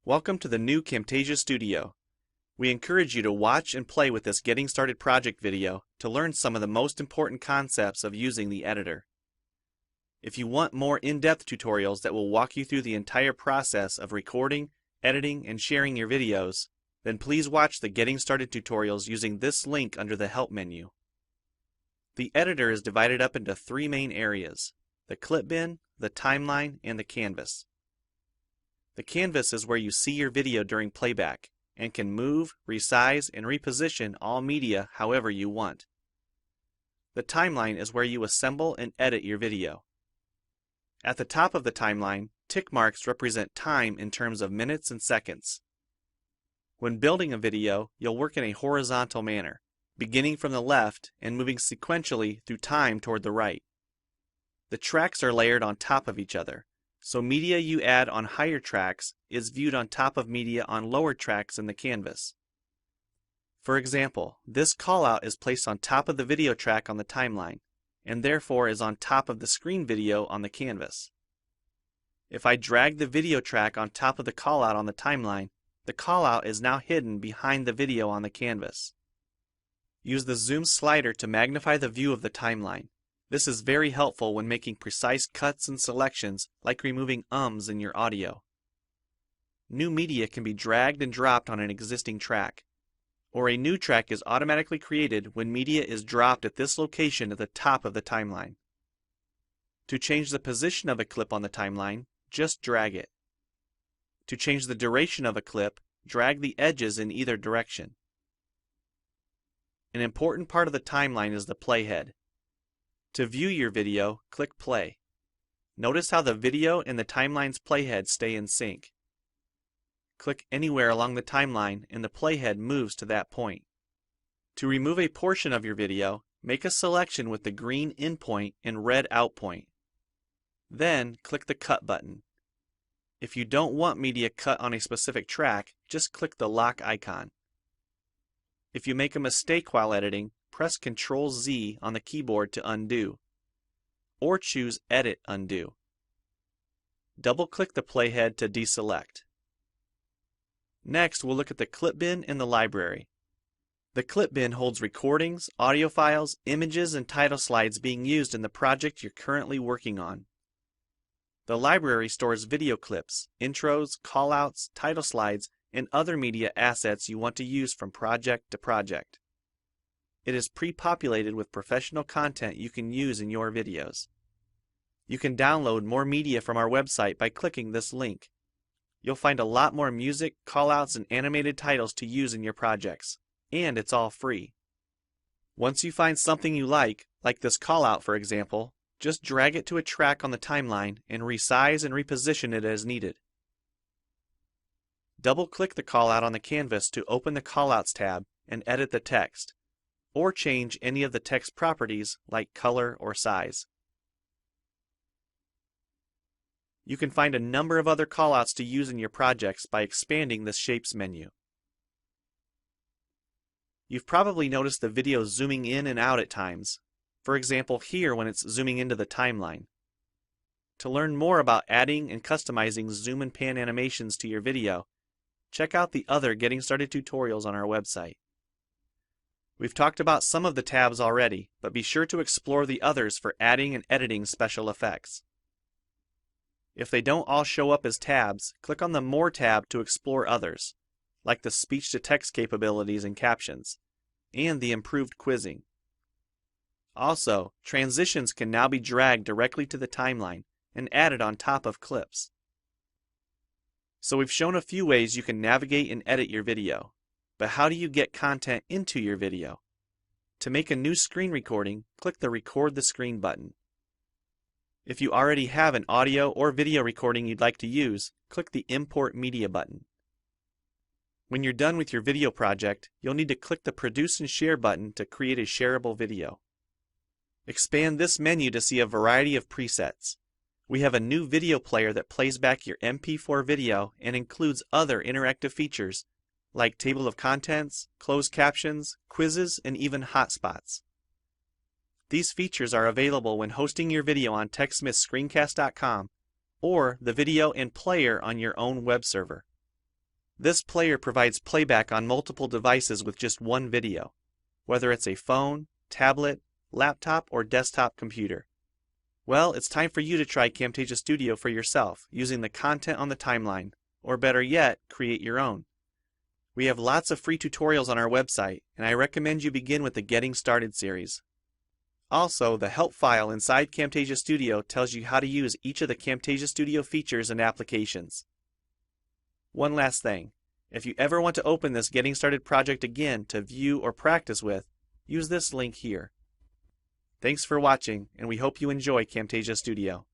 Welcome to the new Camtasia Studio. We encourage you to watch and play with this Getting Started project video to learn some of the most important concepts of using the editor. If you want more in-depth tutorials that will walk you through the entire process of recording, editing, and sharing your videos, then please watch the Getting Started tutorials using this link under the Help menu. The editor is divided up into three main areas: the clip bin, the timeline, and the canvas. The canvas is where you see your video during playback and can move, resize, and reposition all media however you want. The timeline is where you assemble and edit your video. At the top of the timeline, tick marks represent time in terms of minutes and seconds. When building a video, you'll work in a horizontal manner, beginning from the left and moving sequentially through time toward the right. The tracks are layered on top of each other, so media you add on higher tracks is viewed on top of media on lower tracks in the canvas. For example, this callout is placed on top of the video track on the timeline, and therefore is on top of the screen video on the canvas. If I drag the video track on top of the callout on the timeline, the callout is now hidden behind the video on the canvas. Use the zoom slider to magnify the view of the timeline. This is very helpful when making precise cuts and selections, like removing ums in your audio. New media can be dragged and dropped on an existing track, or a new track is automatically created when media is dropped at this location at the top of the timeline. To change the position of a clip on the timeline, just drag it. To change the duration of a clip, drag the edges in either direction. An important part of the timeline is the playhead. To view your video, click play. Notice how the video and the timeline's playhead stay in sync. Click anywhere along the timeline and the playhead moves to that point. To remove a portion of your video, make a selection with the green in point and red out point. Then click the cut button. If you don't want media cut on a specific track, just click the lock icon. If you make a mistake while editing, press Ctrl-Z on the keyboard to undo, or choose Edit Undo. Double-click the playhead to deselect. Next, we'll look at the clip bin and the library. The clip bin holds recordings, audio files, images, and title slides being used in the project you're currently working on. The library stores video clips, intros, callouts, title slides, and other media assets you want to use from project to project. It is pre-populated with professional content you can use in your videos. You can download more media from our website by clicking this link. You'll find a lot more music, callouts, and animated titles to use in your projects, and it's all free. Once you find something you like this callout for example, just drag it to a track on the timeline and resize and reposition it as needed. Double-click the callout on the canvas to open the Callouts tab and edit the text, or change any of the text properties like color or size. You can find a number of other callouts to use in your projects by expanding the Shapes menu. You've probably noticed the video zooming in and out at times, for example here when it's zooming into the timeline. To learn more about adding and customizing zoom and pan animations to your video, check out the other Getting Started tutorials on our website. We've talked about some of the tabs already, but be sure to explore the others for adding and editing special effects. If they don't all show up as tabs, click on the More tab to explore others, like the speech-to-text capabilities and captions, and the improved quizzing. Also, transitions can now be dragged directly to the timeline and added on top of clips. So we've shown a few ways you can navigate and edit your video. But how do you get content into your video? To make a new screen recording, click the Record the Screen button. If you already have an audio or video recording you'd like to use, click the Import Media button. When you're done with your video project, you'll need to click the Produce and Share button to create a shareable video. Expand this menu to see a variety of presets. We have a new video player that plays back your MP4 video and includes other interactive features like table of contents, closed captions, quizzes, and even hotspots. These features are available when hosting your video on TechSmithScreencast.com or the video and player on your own web server. This player provides playback on multiple devices with just one video, whether it's a phone, tablet, laptop, or desktop computer. Well, it's time for you to try Camtasia Studio for yourself using the content on the timeline, or better yet, create your own. We have lots of free tutorials on our website, and I recommend you begin with the Getting Started series. Also, the help file inside Camtasia Studio tells you how to use each of the Camtasia Studio features and applications. One last thing, if you ever want to open this Getting Started project again to view or practice with, use this link here. Thanks for watching, and we hope you enjoy Camtasia Studio.